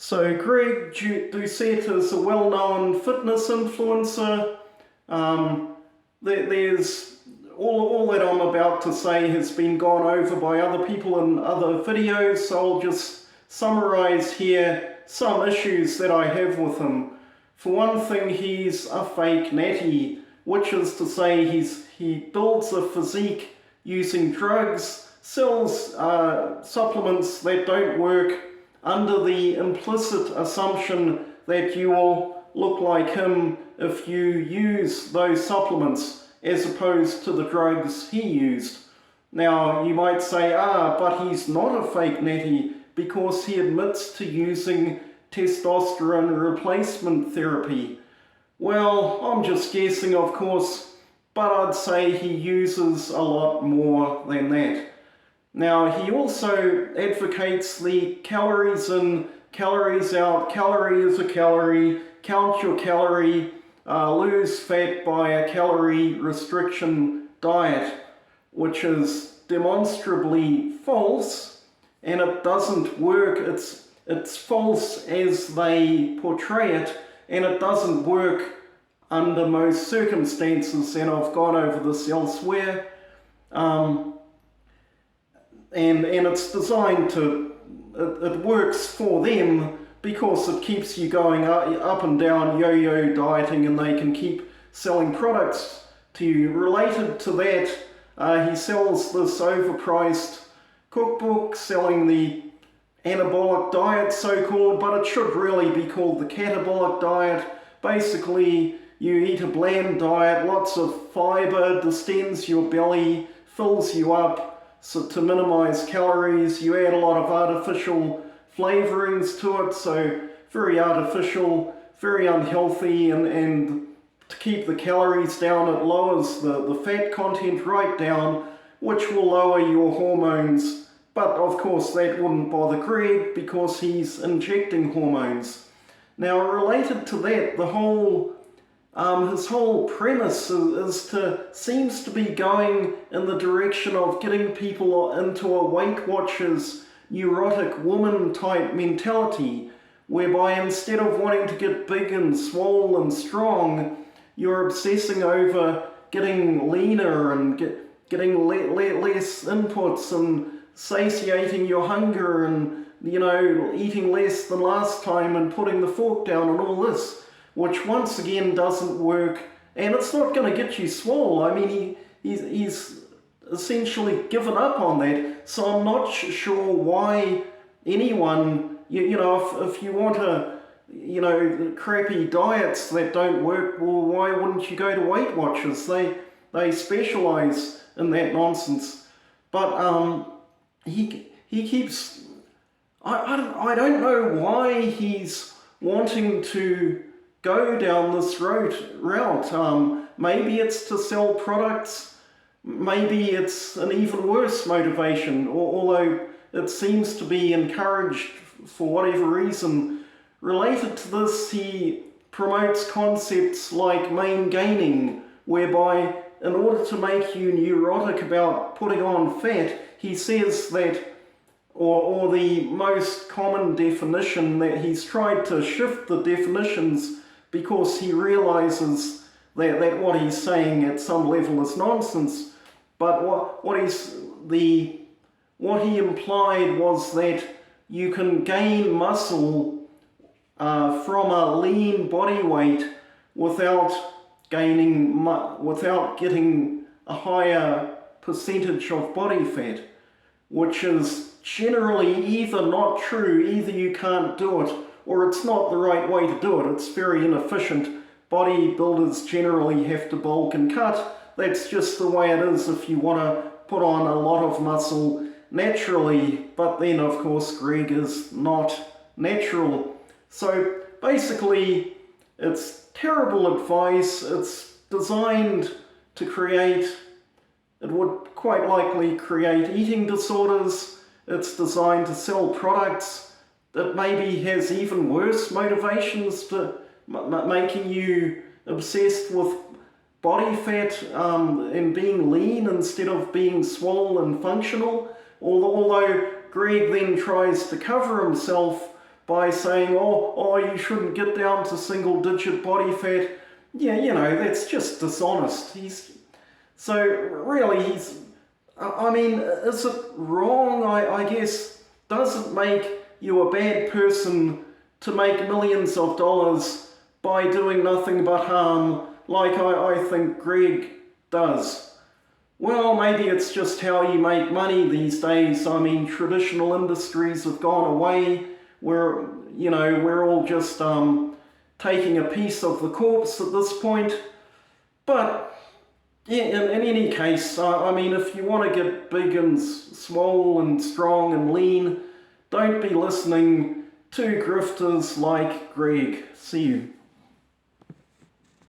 So Greg Doucette is a well-known fitness influencer. There's all that I'm about to say has been gone over by other people in other videos, so I'll just summarize here some issues that I have with him. For one thing, he's a fake natty, which is to say he builds a physique using drugs, sells supplements that don't work, under the implicit assumption that you will look like him if you use those supplements as opposed to the drugs he used. Now you might say, but he's not a fake natty because he admits to using testosterone replacement therapy. Well, I'm just guessing, of course, but I'd say he uses a lot more than that. Now, he also advocates the calories in, calories out, calorie is a calorie, count your calorie, lose fat by a calorie restriction diet, which is demonstrably false, and it doesn't work. It's false as they portray it, and it doesn't work under most circumstances, and I've gone over this elsewhere. And it's designed to, it works for them because it keeps you going up and down yo-yo dieting, and they can keep selling products to you. Related to that, he sells this overpriced cookbook selling the anabolic diet, so-called, but it should really be called the catabolic diet. Basically, you eat a bland diet, lots of fiber, distends your belly, fills you up. So to minimize calories, you add a lot of artificial flavorings to it, so very artificial, very unhealthy, and to keep the calories down, it lowers the fat content right down, which will lower your hormones. But of course that wouldn't bother Greg because he's injecting hormones. Now related to that, his whole premise seems to be going in the direction of getting people into a Weight Watchers neurotic woman type mentality, whereby instead of wanting to get big and swole and strong, you're obsessing over getting leaner and getting less inputs and satiating your hunger and, eating less than last time and putting the fork down and all this, which once again doesn't work, and it's not going to get you swole. I mean, he's essentially given up on that, so I'm not sure why anyone, if you want crappy diets that don't work, well, why wouldn't you go to Weight Watchers? They specialize in that nonsense. But he keeps, I don't know why he's wanting to go down this route. Maybe it's to sell products, maybe it's an even worse motivation, although it seems to be encouraged for whatever reason. Related to this, he promotes concepts like main gaining, whereby in order to make you neurotic about putting on fat, he says that, or the most common definition, that he's tried to shift the definitions because he realizes that what he's saying at some level is nonsense. But what he implied was that you can gain muscle from a lean body weight without getting a higher percentage of body fat, which is generally either not true, either you can't do it, or it's not the right way to do it. It's very inefficient. Bodybuilders generally have to bulk and cut. That's just the way it is if you want to put on a lot of muscle naturally. But then, of course, Greg is not natural. So basically, it's terrible advice. It's designed to it would quite likely create eating disorders. It's designed to sell products that maybe has even worse motivations, to making you obsessed with body fat and being lean instead of being swole and functional. Although Greg then tries to cover himself by saying, oh, you shouldn't get down to single-digit body fat. Yeah, you know, that's just dishonest. So really, I mean, is it wrong? I guess, does it make you a bad person to make millions of dollars by doing nothing but harm, like I think Greg does? Well, maybe it's just how you make money these days. I mean, traditional industries have gone away. We're all just taking a piece of the corpse at this point. But yeah, in any case, I mean, if you want to get big and swole and strong and lean, don't be listening to grifters like Greg. See you.